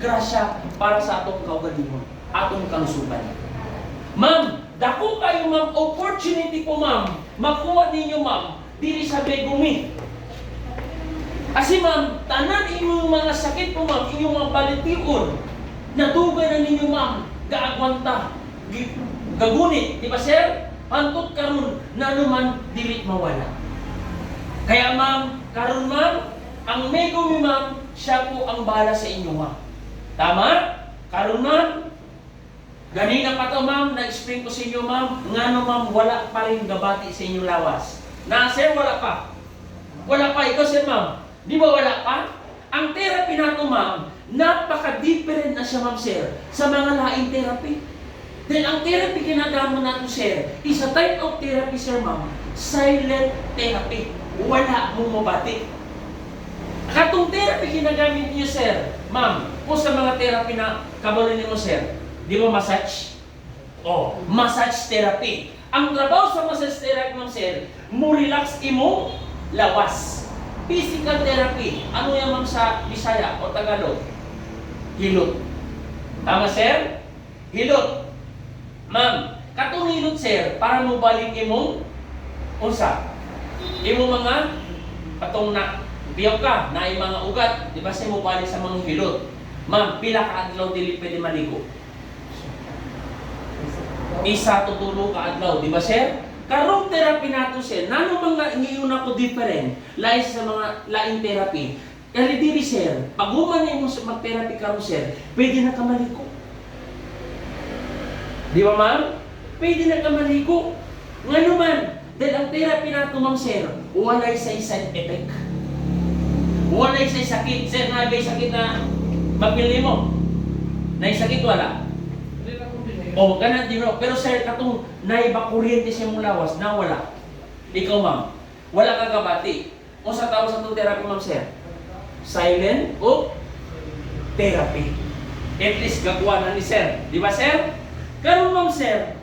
grasya para sa atong kaugalingon, atong kalusugan. Ma'am, dako kayo ma'am, opportunity po ma'am, makuha ninyo ma'am, dili sa begumi. Kasi ma'am, tanan inyong mga sakit po ma'am, inyong mga balitiun, natugay na ninyo ma'am, gaagwanta, gagunit, di ba sir? Hantot karon na naman dili mawala. Kaya ma'am, karon ma'am, ang megumi ma'am, siya po ang bahala sa inyo ma'am. Tama? Karon ma'am, ganina pa to ma'am, na-explain ko sa inyo ma'am, ngano ma'am, wala pa rin gabati sa inyong lawas. Na sir, wala pa. Wala pa, ikaw sir ma'am. Di ba wala pa? Ang therapy nato ma'am, napaka-different na siya ma'am sir, sa mga laing therapy. Then ang therapy ginagawa nato sir, is a type of therapy sir ma'am, silent therapy. Wala mong mabati. Katong therapy ginagamit niyo sir, ma'am, kung sa mga therapy na kabalin mo sir, di ba massage? Oh, massage therapy. Ang trabaho sa massage therapy ma'am sir, mo relax imo lawas. Physical therapy, ano yan ma'am sa Bisaya o Tagalog? Hilot. Tama sir? Hilot. Ma'am, katong hilot sir, para mo balik imong unsa? Imo mga katong na biyaw ka, na mga ugat, di ba siya mo balik sa mga hilot? Ma'am, pila ka adlaw dili pwede maligo? Isa to tulo ka adlaw, di ba sir? Karong therapy nato sir, nano mga ngayon ako different, lain sa mga laing therapy. Kaya diri sir, pag human mo mag-therapy karon sir, pwede na ka maligo. Di ba ma'am? Pwede na ka maligo. Nga naman, dahil ang therapy nato ma'am sir, walay sa side effect. Walay sa sakit. Sir, na may sakit na mapili mo. Naisakit wala? O, ganun din no. Pero sir, katong naiba kuryente siya mong lawas, na wala. Ikaw ma'am, wala ka kabati. Kung sa tao sa itong therapy ma'am sir, silent o therapy. At least gagawa na ni sir. Di ba sir? Karon ma'am sir,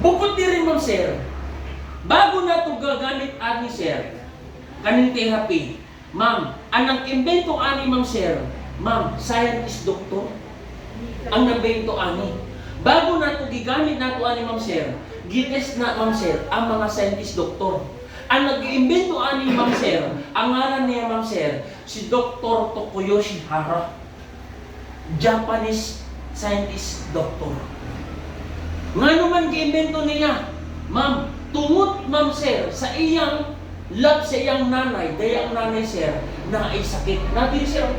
bukod din rin ma'am sir, bago na ito gagamit ani sir, kaning therapy, ma'am, ang nag-invento ani ma'am sir, ma'am, scientist doctor, ang nag-invento ani. Bago na ito gigamit na ito ani ma'am sir, gitest na ma'am sir, ang mga scientist doctor. Ang nag-invento ani ma'am sir, ang ngalan niya ma'am sir, si Dr. Tokuyoshi Hara, Japanese scientist doctor. Nga naman gi-invento niya, ma'am, tungod ma'am sir, sa iyang love sa iyang nanay, dahil ang nanay sir, na ay sakit. Natin sir,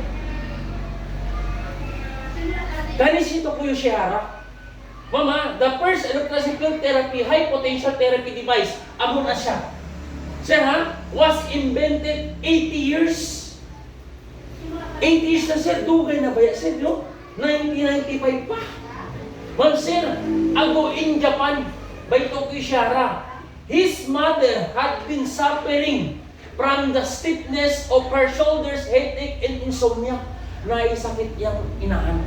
kani si Tokuyoshi Hara, mama, the first electrical therapy, high potential therapy device, amo na siya. Sir ha, was invented 80 years. 80 years na sir, dugay na ba yan sir, no? 1995 pa. Ma'am sir, ago in Japan, by Tokuyoshi Hara, his mother had been suffering from the stiffness of her shoulders, headache, and insomnia. Naisakit yung inahan.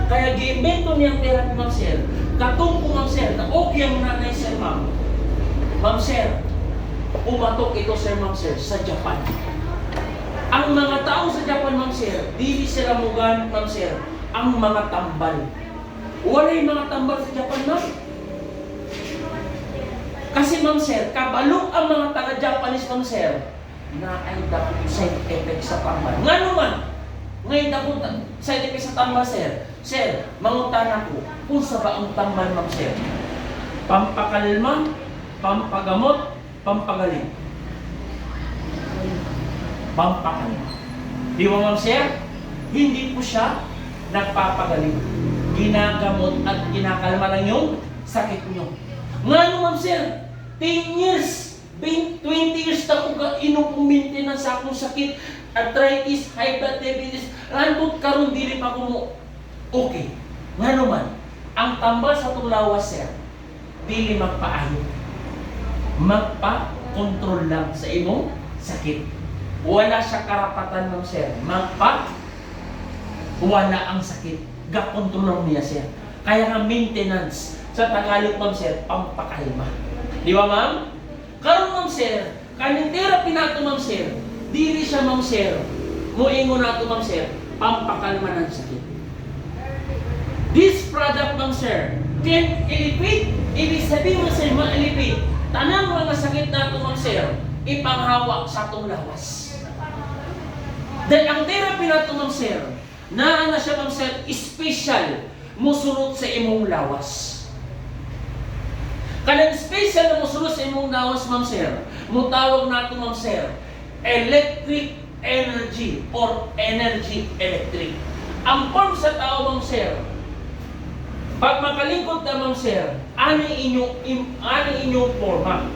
Kaya gi-invento niyang therapy, ma'am sir. Katong po, ma'am sir, na okay ang nanay sir, ma'am. Ma'am sir, umatok ito sir, ma'am sir, sa Japan. Ang mga tao sa Japan, ma'am sir, dili sila mugan, ma'am sir, ang mga tambal. Walay mga tambal sa Japan, ma'am. Kasi, ma'am sir, kabalo ang mga taga-Japanese, ma'am sir, na ay dapat side effect sa tambal. Nga naman, ngayon dapat side effect sa tambal, sir. Sir, mangutan ako, kung sa ba ang tambal, ma'am sir? Pampakalma, pampagamot, pampagaling. Pampakalma. Di ba, ma'am sir? Hindi po siya nagpapagaling. Ginagamot at kinakalma lang yung sakit nyo. Nga no, ma'am sir, 10 years, 20 years na kung inom kong maintenance sa akong sakit, arthritis, high blood diabetes, randot karon dili pa ko mo. Okay. Nga naman, ang tambal sa itong lawas, sir, dili magpaayo. Magpa-control lang sa imong sakit. Wala siya karapatan ng sir. Wala ang sakit. Gakontrol niya, sir. Kaya nga maintenance. Sa Tagalog, ma'am sir, pampakalma. Di ba, ma'am? Karon, ma'am sir, kaning therapy nato, ma'am sir, dili siya, ma'am sir, muingon nato, ma'am sir, pampakalma ng sakit. This product, ma'am sir, can elevate, ibig sabihin mo sir, ma-elevate, tanang mga sakit na ito, ma'am sir, ipanghawak sa itong lawas. Dahil ang therapy na ito, ma'am sir, na siya, ma'am sir, special, musunod sa imong lawas. Kanang special na musunod sa imong lawas, ma'am sir, mutawag na ito, ma'am sir, electric energy or energy electric. Ang form sa tao, ma'am sir, pag makalingkod na, ma'am sir, ano inyong forma?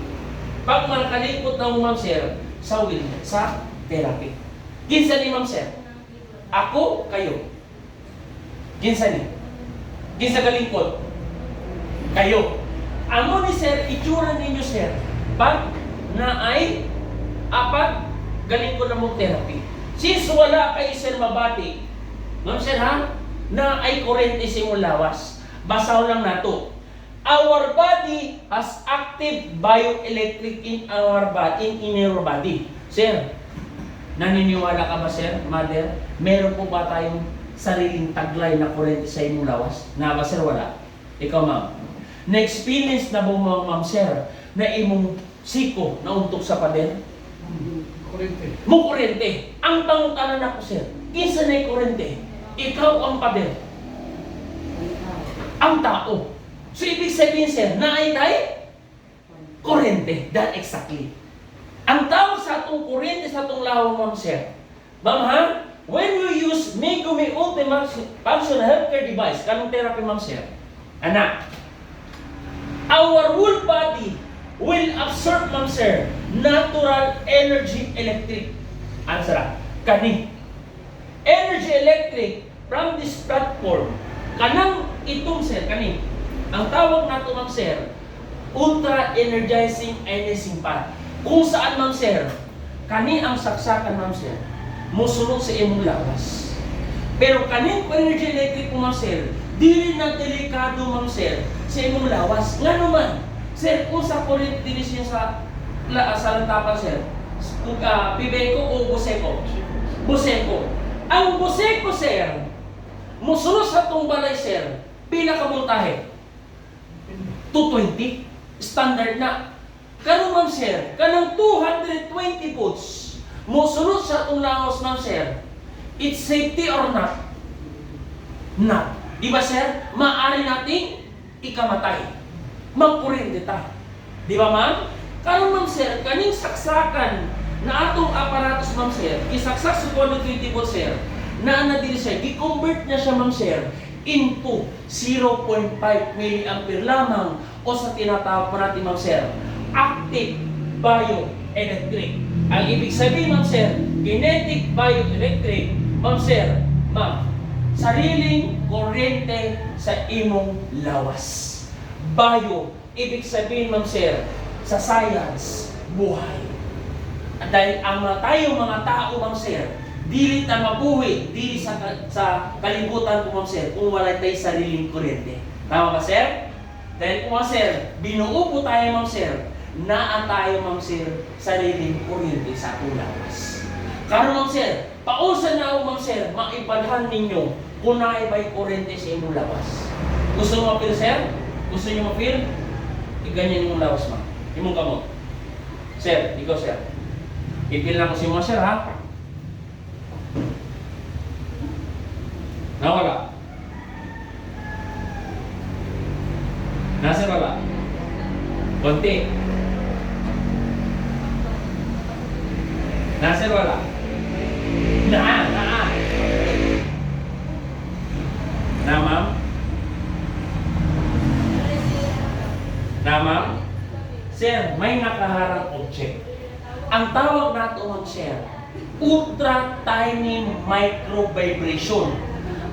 Pag makalingkod na, ma'am sir, sa will, sa therapy. Kinsa ni, ma'am sir? Ako, kayo. Kinsa ni? Kinsa kalingkod? Kayo. Amo ni sir, itsura ninyo sir, pag naay, pag galing ko na mong therapy. Since wala kayo sir mabati, ma'am sir ha, na ay kurente sa imong lawas. Basaw lang nato. Our body has active bioelectric in our body, in your body. Sir, naniniwala ka ba sir, mother? Meron po ba tayong sariling taglay na kurente sa imong lawas? Na ba sir, wala? Ikaw ma'am. Na-experience na ba ma'am sir, na imong siko na untok sa pader? Kurente. Mo kurente. Ang tanong-tanan ako sir, kinsa na kurente? Ikaw ang pader. Ang tao. So ibig sabihin sir, naay tayo? Kurente. That exactly. Ang tawag sa atong kurente sa atong lawang ma'am sir. Ma'am ha? When you use Megumi Ultimate Functional Healthcare Device, kanong therapy ma'am sir? Anak. Our whole body will absorb, ma'am sir, natural energy electric. Ano sir? Kani. Energy electric from this platform. Kanang itong sir, kani. Ang tawag nato, ma'am sir, ultra energizing energizing pad. Kung saan, ma'am sir, kani ang saksakan, ma'am sir, musulog sa imong lawas. Pero kaning energy electric po, ma'am sir, dili na delikado, ma'am sir, sa imong lawas. Nga naman, sir, kung sa kulit dili siya sa lantapan, sir, Pibeco o Buseco? Buseco. Ang Buseco, sir, musunod sa itong balay, sir, pila ka voltahe? 220. Standard na. Kanong, ma'am sir, kanang 220 volts, musunod sa itong lawas, ma'am sir, it's safety or not? Not. Di ba, sir? Maaari nating ikamatay. Magkurente ta. Di ba, ma'am? Karon, ma'am sir, kaning saksakan na atong aparatos, ma'am sir, isaksak sa 220 volts, sir, na dili siya, i-convert niya siya, ma'am sir, into 0.5 milliampere lamang o sa tinatawag po natin, ma'am sir, active bioelectric. Ang ibig sabihin, ma'am sir, kinetic bioelectric, ma'am sir, ma'am, sariling kuryente sa imong lawas. Bio, ibig sabihin, ma'am sir, sa science, buhay. At dahil ang tayong mga tao, ma'am sir, dili ta mabuhi, dili sa kalibutan po, ma'am sir, kung wala tayong sariling kuryente. Tama ba, sir? Dahil po, ma'am sir, binuo po tayo, ma'am sir, naa tayo, ma'am sir, sariling kuryente sa atong lawas. Karon, ma'am sir, pausa na ako, ma'am sir, maipalhan ninyo kung naibay kuryente sa inyong lawas. Gusto mo mapil, sir? Gusto nyo mapil? Iganyan yung lawas, ma'am. Imong kamot. Sir, ikaw, sir. Ipil na ko si mga, sir, ha? Nawala. Nasa wala? Konti. Nasa wala? Naa. Na, ma'am? Na, ma'am? Sir, may nakaharang object. Ang tawag nato, ma'am sir, ultra tiny micro vibration.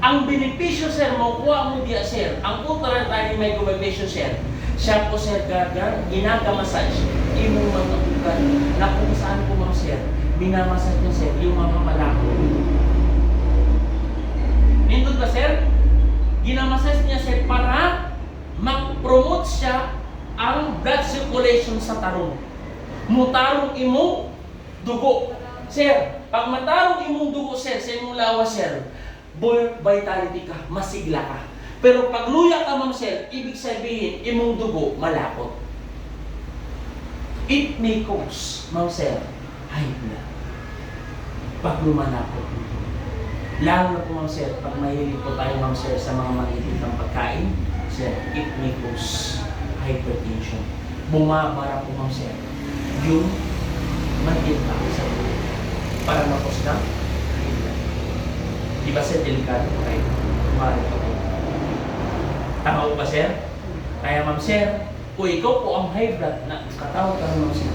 Ang benepisyo, sir, makuha mo diya, sir, ang ultra tiny micro vibration, sir, siya po, sir, ginagamassage imong mga ugat na kung saan po, ma'am sir, binamassage niya, sir, yung mga malako. Nindot ba, sir? Ginamassage niya, sir, para mag-promote siya ang blood circulation sa tarong. Mutarong imong dugo. Sir, pag matarong imong dugo, sir, sa imong lawas, sir, More vitality ka, masigla ka. Pero pag luya ka, ma'am sir, ibig sabihin, imong dugo, malapot. It may cause, ma'am sir, high blood. Pag lumalapot. Lalo na po, ma'am sir, pag mahilig po tayo, ma'am sir, sa mga malilit ng pagkain, sir, it may cause hypertension. Bumabara po, ma'am sir, yung maliit pa sa dugo. Para mapos na, high blood. Di ba sir, delikado po kayo? Kumari po kayo. Tama po ba, sir? Kaya, ma'am sir, kung ikaw po ang high blood na katawag ka naman, sir,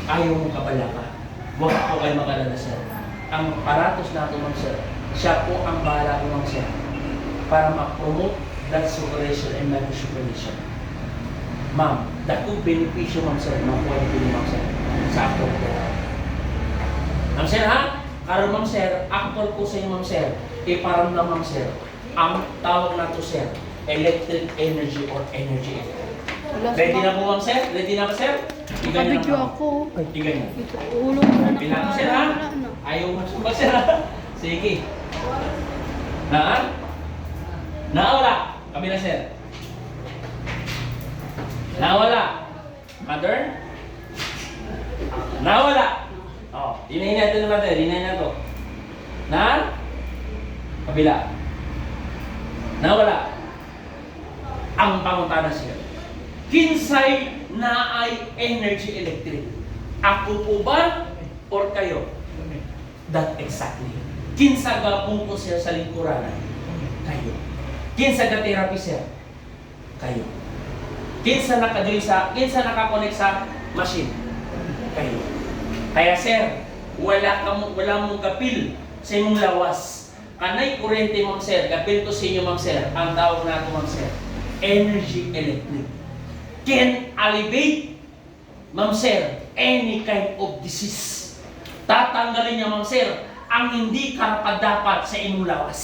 ayaw mong kabala ka. Huwag po kayo magalala, sir. Ang paratos natin, ma'am sir, siya po ang bahala ko, ma'am sir, para ma-promote blood circulation and microcirculation. Ma'am, dakong benepisyo, ma'am sir, ng quality, ma'am sir, sa actor ko. Ma'am sir, ha? Karon, ma'am sir, actor ko sa inyo, ma'am sir, iparamdam, ma'am sir, ang tawag na to, sir, electric energy or energy effect. Ready na po, ma'am sir? Ready na ba, sir? Nakabidyo ako. Tingnan niyo. Ito, ulo ko na Bilang ko, sir, ha? Ayaw mo ba, sir, ha? Sige. Nawala. Kami na, sir. Nawala. Mother? Nawala. Oh, dinahin natin naman tayo. Dinahin natin. Na? Kabila. Nawala. Ang pangutana siya. Kinsay na ay energy electric? Ako po ba or kayo? That exactly. Kinsa gapong ko siya sa lingkuranan? Kayo. Kinsa ga therapy siya? Kayo. Kinsa nakakonek sa machine? Kayo. Kaya sir, wala mong kapil sa imong lawas. Kanay kurente, ma'am sir, kapil to sa inyo, ma'am sir. Ang tawag na ito, ma'am sir, energy electric. Can alleviate, ma'am sir, any kind of disease. Tatanggalin niya, ma'am sir, ang hindi karapat-dapat sa imong lawas.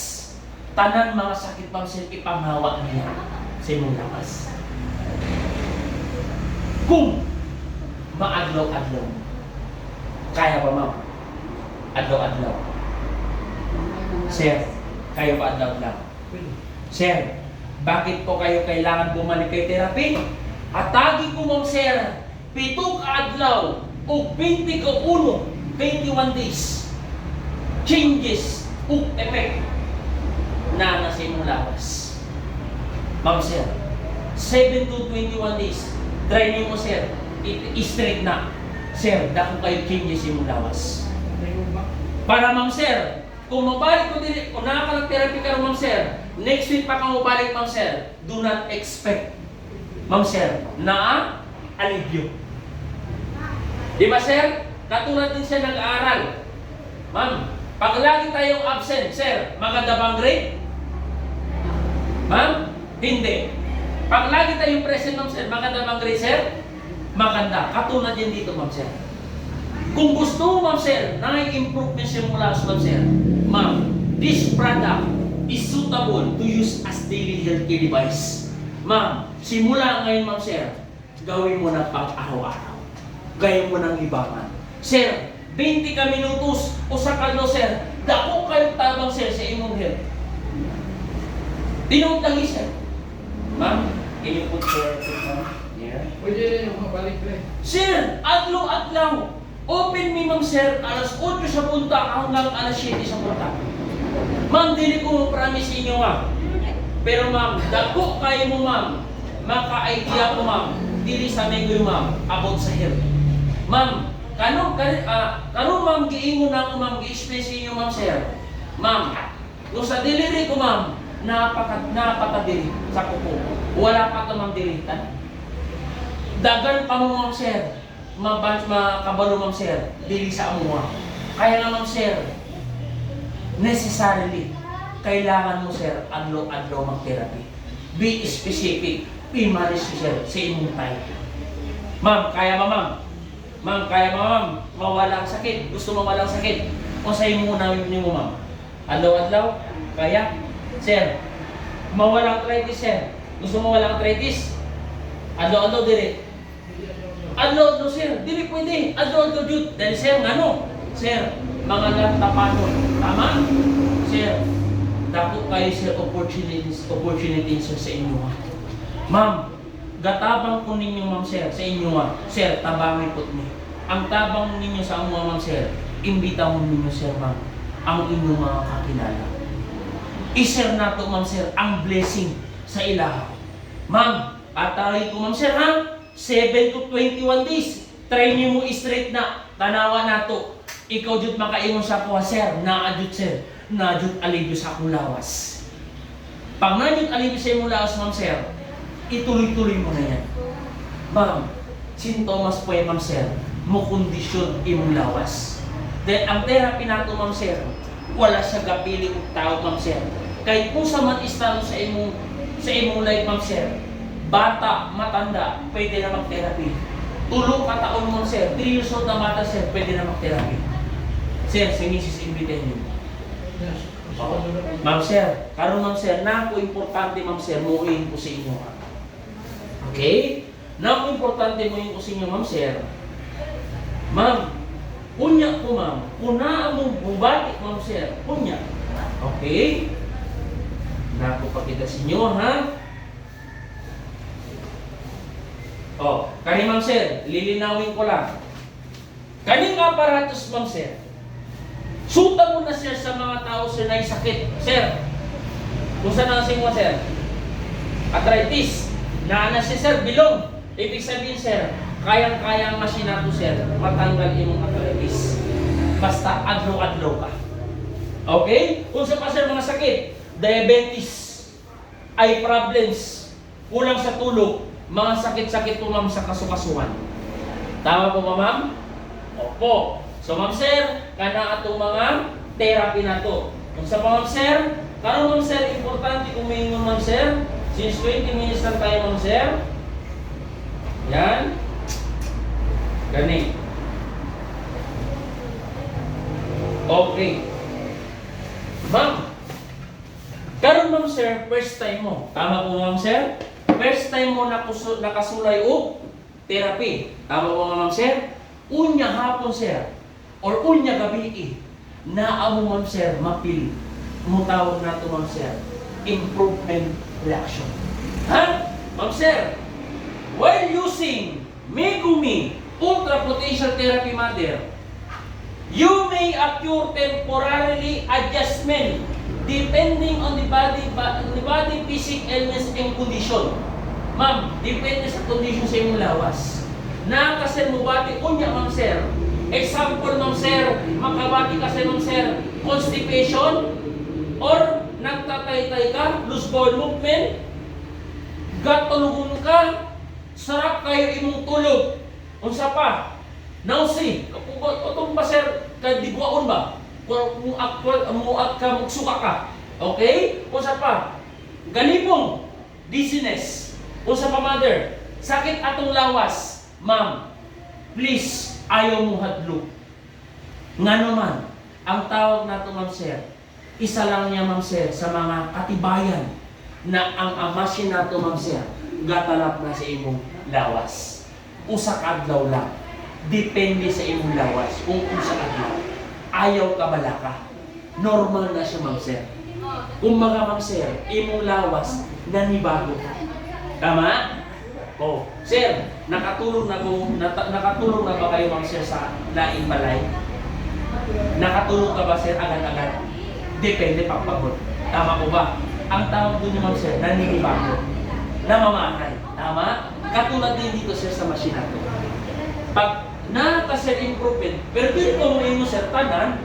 Tanan mga sakit, ma'am sir, ipanghawa niya sa imong lawas. Kung maadlaw-adlaw, kaya ba, ma'am? Adlaw-adlaw. Sir, kayo ba adlaw-adlaw? Sir, bakit po kayo kailangan bumalik kay therapy? Atagi ko, ma'am sir, 7 ka adlaw o 20 ka 21 days. Changes o effect na nasa imong lawas. Ma'am sir, 7 to 21 days, try niyo mo sir, i-straight na. Sir, dako kayo changes imong lawas. Para, ma'am sir, kung mabalik ko din, kung nakakalag-therapy ka, ma'am sir, next week pa kang mabalik, ma'am sir, do not expect, ma'am sir, na alivyo. Di ba, sir? Katulad din siya nag-aaral. Ma'am, pag lagi tayong absent, sir, maganda bang grade? Ma'am, hindi. Pag lagi tayong present, ma'am sir, maganda bang grade, sir? Maganda. Katulad din dito, ma'am sir. Kung gusto mo, ma'am sir, nanging-improvement siya mula sa ma'am sir, ma'am, this product is suitable to use as daily healthcare device. Ma'am, simula ngayon, ma'am sir, gawin mo na pang-araw-araw. Gawin mo ng libangan. Sir, 20 ka minutos o sa kalo, sir, dako kayo tabang, sir, sa imong health. Tinood lang, sir. Ma'am, can you put your here? Pwede yung mabalik rin. Sir, adlaw-adlaw. Open me, ma'am sir, alas 8 sa punta hanggang alas 7 sa punta. Ma'am, dili ko promise inyo, ma'am. Pero ma'am, dako kayo mo, ma'am. Maka-idea ko, ma'am. Dili sa megoy, ma'am, about sa health. Ma'am, kano ma'am, giingon na ako, ma'am, gi-explain sa inyo, ma'am sir. Ma'am, kung sa delivery ko, ma'am, napakadiri sa kuko. Wala pa ito, ma'am, dilitan. Dagan pa mo, ma'am sir. Makabalo, ma'am sir, dili sa amuha. Kaya nga, ma'am sir, necessarily, kailangan mo, sir, adlaw-adlaw mag-therapy. Be specific, be manage, sir, sa imong time. Ma'am, kaya ba, ma'am? Ma'am, kaya ba, ma'am? Mawala ang sakit. Gusto mawala ang sakit. O sa imo na yun mo, ma'am? Adlaw-adlaw? Kaya? Sir, mawala ang arthritis, sir. Gusto mawala ang arthritis? Adlaw-adlaw, dire. Adlaw-adlaw, sir. Dili pwede. Adlaw-adlaw, dude. Dahil, sir, ano? Sir, mga lantapanon. Tama? Sir, dako kayo sir opportunities sir sa inyo ha. Ma'am, gatabang ko ninyo ma'am sir sa inyo ha. Sir, tabangin po niyo. Ang tabang ninyo sa amo ma'am sir, imbita mo ninyo sir ma'am ang inyong mga kakilala. I-share na to ma'am sir ang blessing sa ilaha. Ma'am, atay ko ma'am sir ha, 7 to 21 days. Try niyo mo straight na, tanawa na to. Ikaw jud makaingon sa kuha sir, naadjud sir, naadjud alivyo sa akong lawas. Pag naadjud alivyo sa imong lawas ma'am sir, ituloy-tuloy mo na yan. Ma'am, sintomas po yan ma'am sir, mo kondisyon imong lawas. Then ang therapy nato ma'am sir, wala siya gapili og tao ma'am sir. Kahit kung sa man istalo sa imong life ma'am sir, bata, matanda, pwede na mag-therapy. Tulong ka taon ma'am sir, 3 years old na bata sir, pwede na mag-therapy. Sir, si Mrs. Invitahin niyo. Yes. Ma'am sir, karon ma'am sir, na ko importante ma'am sir, muin ko sa inyo ha. Okay? Na ko importante muin ko sa inyo ma'am sir. Ma'am, kunya ko ma'am, kuna mong bubati ma'am sir, kunya. Okay? Na ko pakita sa inyo ha. Oh, kani ma'am sir, lilinawin ko lang. Kaning aparatos ma'am sir, suta mo na sir sa mga tao sir na sakit. Sir, kung saan ang singwa sir? Arthritis. Na siya sir, bilong. Ibig sabihin sir, kayang-kayang masina to sir, matanggal imong arthritis. Basta adlaw-adlaw ka. Okay? Kung sa pa sir mga sakit, diabetes, eye problems, kulang sa tulog, mga sakit-sakit po ma'am sa kasukasuhan. Tama po ba ma'am? Opo. So ma'am sir, kana atong mga therapy na to. Kung sa ma'am sir, karon ma'am sir, importante kung may ma'am sir, since 20 minutes lang tayo ma'am sir. Yan. Gani. Okay. Ma'am, karon ma'am sir, first time mo. Tama po ma'am sir? First time mo nakasulay o therapy. Tama po ma'am sir? Unya hapon sir, or unya gabi na amo ma'am sir, mapil. Mutawag na to ma'am sir, improvement reaction. Ha? Ma'am sir, while using Megumi Ultra Potential Therapy Mother, you may occur temporarily adjustment depending on the body physical illness and condition. Ma'am, depende sa condition sa imong lawas. Na kasi mo bati unya ma'am sir. Example ma'am sir, makabati kasi ma'am sir, constipation or nagtataytay ka, loose bowel movement, gatulugon ka, sarap kayo imong tulog. Unsa pa? Nausea, katong ba sir, kadigwaon ba? Kung muak ka, magsuka ka. Okay? Unsa pa? Galibong, dizziness. Unsa pa mother? Sakit atong lawas. Ma'am, please, ayaw mo hadlok. Nga naman, ang tawag nato ma'am sir, isa lang niya ma'am sir sa mga katibayan na ang amasin nato ma'am sir, gatalap na sa imong lawas. Usa ka adlaw lang. Depende sa imong lawas kung usa ka adlaw. Ayaw ka balaka. Normal na siya ma'am sir. Kung mga ma'am sir, imong lawas nanibago. Tama? Oh, sir, nakatulong na ba kayo ma'am sir sa laing balay? Nakatulong ka ba sir agad-agad? Depende pagpagod. Tama po ba? Ang tawag doon ma'am sir, naninibago. Namamatay. Tama? Katulad din dito sir sa machine nato. Pag sir improvement, pero dito mo sir tanan,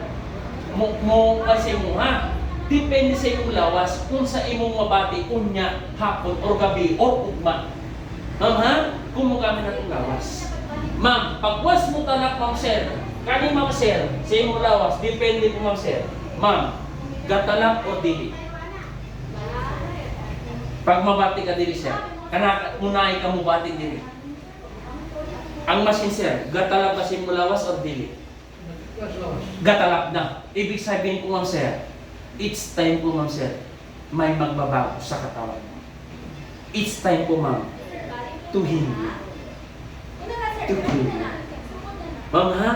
mo kasi mo ha. Depende sa imong lawas kung sa imong mabati unya hapon or gabi or ugma. Ma'am ha, kung mo kami na itong lawas. Ma'am, pagwas mo tanak ma'am sir, kani ma'am sir, sa imong lawas, depende po ma'am sir. Ma'am, gatalak o dili. Pag mabati ka dili sir, kana unay ka mo bati dili. Ang machine sir, gatalak ba sa imong lawas o dili? Gatalak na. Ibig sabihin po ma'am sir, it's time po ma'am sir, may magbabago sa katawan. It's time po ma'am, to heal you. To heal you. Ma'am ha,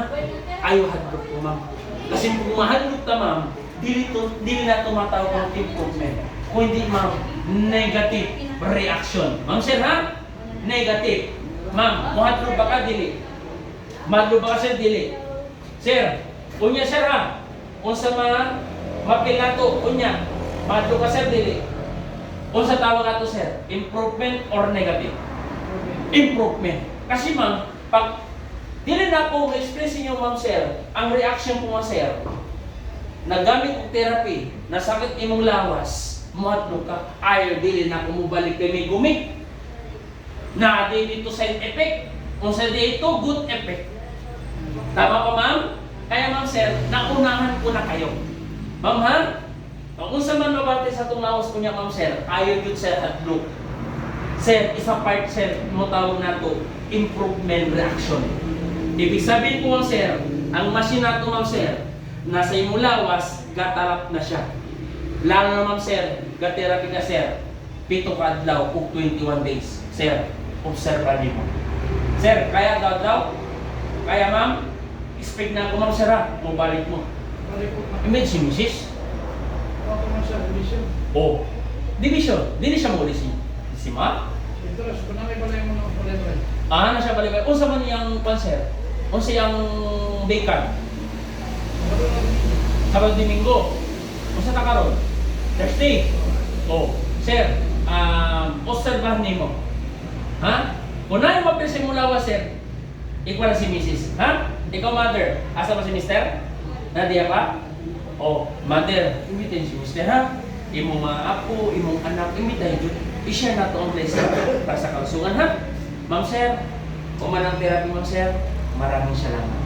ayaw hadlok po ma'am. Kasi kung mahadlok ta ma'am, dili na tumatawag ng improvement. Kung hindi, ma'am, negative reaction. Ma'am, sir, ha? Negative. Ma'am, muhadlo ba ka, dili? Madlo ba ka, sir, dili? Sir, unya, sir, ha? Unsa mapil na to, unya. Madlo ka, sir, dili? Unsa tawag ato, sir? Improvement or negative? Improvement. Kasi, ma'am, pag dili na po express niyo, ma'am, sir, ang reaction po, ma'am, sir, nagamit og therapy, nasakit imong lawas, muadto ka, ayaw dili na kumubalik kay may gumi. Na dito side effect, kung sa dito good effect. Tama pa, ma'am? Kaya, ma'am, sir, naunahan ko na kayo. Ma'am, ha? Kung sa man mabati sa itong lawas ko niya, ma'am, sir, ayaw yun, sir, at look. Sir, isa part, sir, mo tawag na to, improvement reaction. Ibig sabihin po, ma'am, sir, ang machine na to, ma'am, sir, nasa imong lawas, gatarap na siya. Lalo na, ma'am, sir, gatherapy ka, sir, 7 ka adlaw o 21 days. Sir, observa niyo mo. Sir, kaya daw? Kaya, ma'am? Expect na ako, ma'am, sir, ha? Mabalik mo. Balik po. Image si Mrs. Ako man sa division. Oh, division. Dili siya mo si ma? Ito, kunanay pala yung mga palibay. Na siya balik. Unsa man yang panser? Unsa yang bacon? Sabado Domingo. Unsa ta karon? Thursday. Oh, sir, obserbahan nimo. Ha? Kunay mo pese mo lawas, sir. Ikaw na si Mrs. Ha? Ikaw, mother. Asa ba si Mister? Nadia pa? Oh, mother, imitin si Mister, ha? Imong mga apo, imong anak, imitin yun. I-share na to ang blessing para sa kalusugan, ha? Ma'am, sir, kung man ang therapy, ma'am, sir, maraming salamat.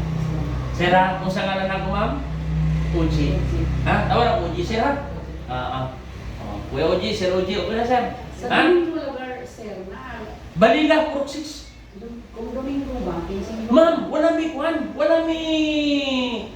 Sir, ha? Kung sa ngalan ako, ma'am? Uji. Ha? Tawag ang Uji, sir, ha? Kuya Uji, Sir Uji, okay na, sir? Sa Ha? Domingo lugar, sir, na Balila, Proxys. kung Domingo ba, pinsing Ma'am, wala mi kwan, wala mi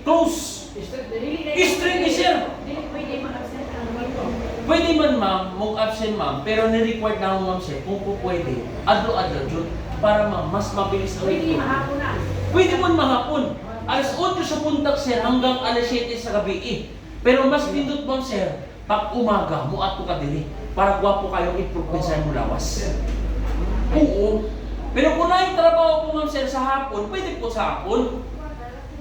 close. Straight ni sir. Dili pwede ma-absent ang Domingo. Pwede man, ma'am, mag-absent, ma'am, pero ni-required na ako, ma'am, sir, kung po pwede, adlo-adlo, Jud, para, ma'am, mas mabilis ang Pwede report. mahapon na. Pwede man mahapon. Alas 8 sa puntak, sir, hanggang alas 7 sa gabi, Pero mas pindot, ma'am, sir, pag umaga, muat po ka dili, para gwapo kayong i-improve sa imong lawas. Oo. Pero kung na yung trabaho po, ma'am, sir, sa hapon, pwede po sa hapon.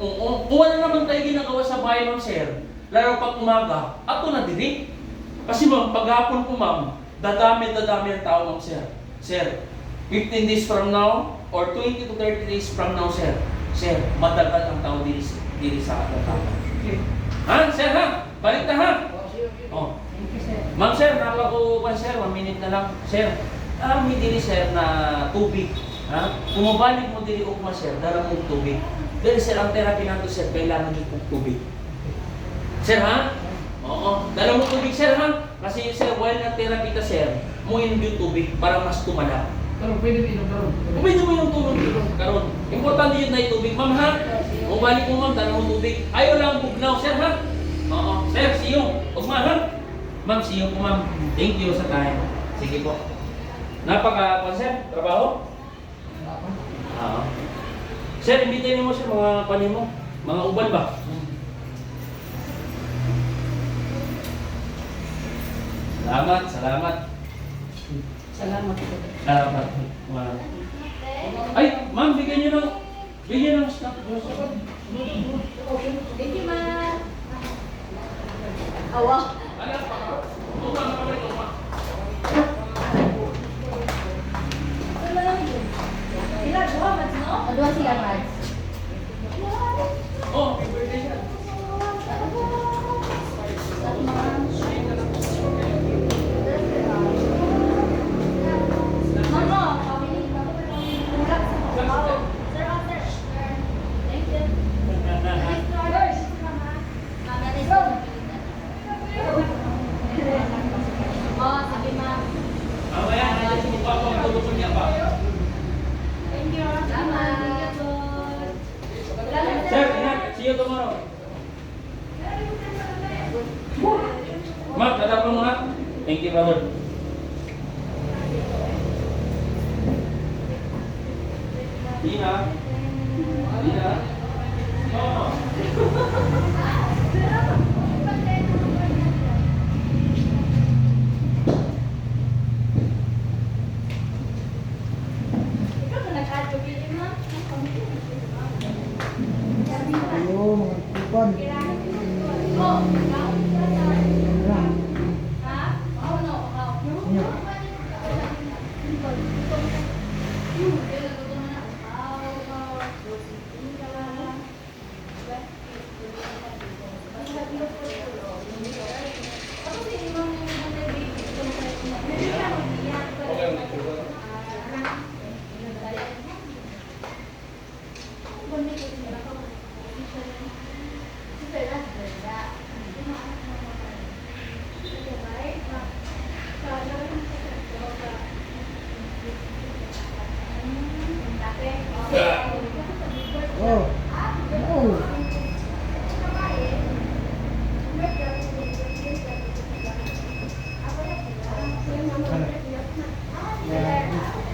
Oo. Kung wala naman tayo ginagawa sa bahay, ma'am, sir, lalo pag umaga, ato na dili. Kasi, ma'am, paghapon po, ma'am, dadami ang tao, ma'am, sir. Sir, 15 days from now, or 20 to 30 days from now, sir, madagal ang tao dili sa atong tao. Ha, sir, ha? Balik na, ha? Oh. Thank you, sir. Ma'am, sir, nakuha ko pa, sir, 1 minute na lang. Sir, may dili, sir, na tubig. Ha? Kung mabalik mo dili ugma, sir, dala mo tubig. Dahil, sir, ang therapy nato, sir, kailangan nyo kong tubig. Sir, ha? Oo. Dala mo tubig, sir, ha? Kasi, sir, while nag-therapy ka, sir, mo yung tubig para mas tumalab. Pero pwede din karon. Pwede mo yung tulong karon. Importante yun na yung tubig, ma'am, ha? Kung balik mo, ma'am, dala mo tubig. Ayaw lang bugnaw, sir, ha? Oo. Sir, see you. Ugma, ha? Ma'am, see you po, ma'am. Thank you sa time. Sige po. Sir, trabaho? Oo. Sir, imbitin mo, sir, mga panin mo. Mga uban ba? Salamat. Salamat po. Salamat. Ay, ma'am, bigyan ng snack. Thank you, ma'am. Awa. Ano pa? Tuma, nakabalik tuma. Adwa sila, Mads. Oh, happy birthday siya. Mama, pabili ka. Ulap sa mga. Sir, sir. Thank you. Oh, sige, ma'am. Mamaya, ayos mo pa ako ang tulong niya pa. Thank you. Salamat. Sir, ingat. See you tomorrow. Ma'am, tatapon mo na. Thank you, brother. Dina. Dina. Oh.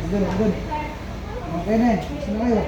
Good, good. Okay na eh. Saan na kayo?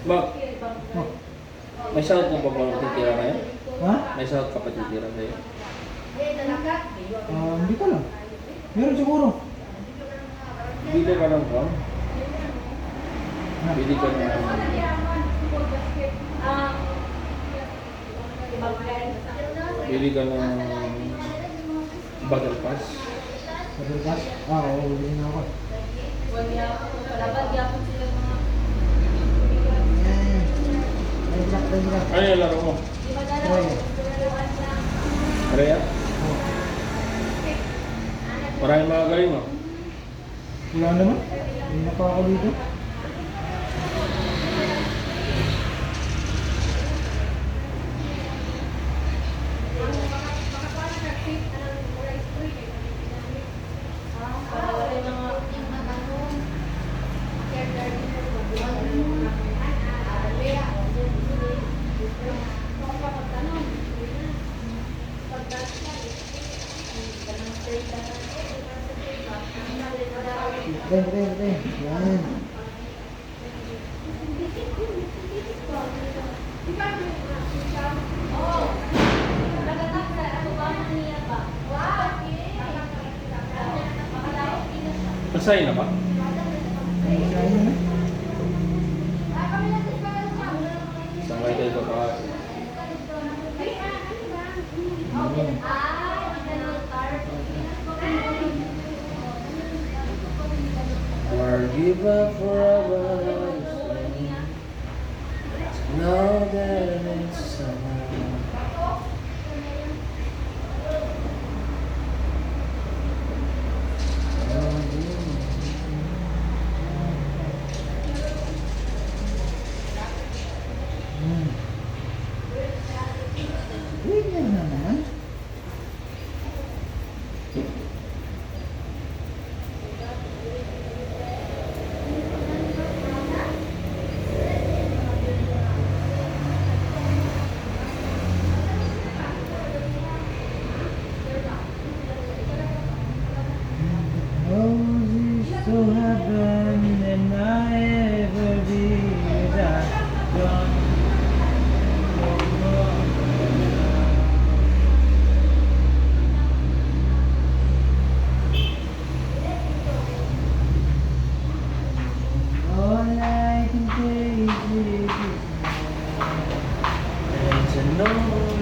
Bak, may sahod mo ba bang titira kayo? Ha? May sahod ka pa titira kayo? Hindi ko lang. Meron siguro. Bili ka ng kwan? Ha? Bili ka ng... Bili ka ng... Battle Pass? Pagkakas? Oo, bibili na ako. Yan. Ay, black. Ano yung laro mo? Roy. Rhea? Oh. Maraming mga galing mo. Wala naman. Hindi na pa ako dito. Pre. Yan. Nasay na ba? Ay, sayang na. Sangay kayo ka pa. Forgive up forever. Know that it's someone. Ganyan na naman. Roses to heaven and I ever be without John. All I can take is and to know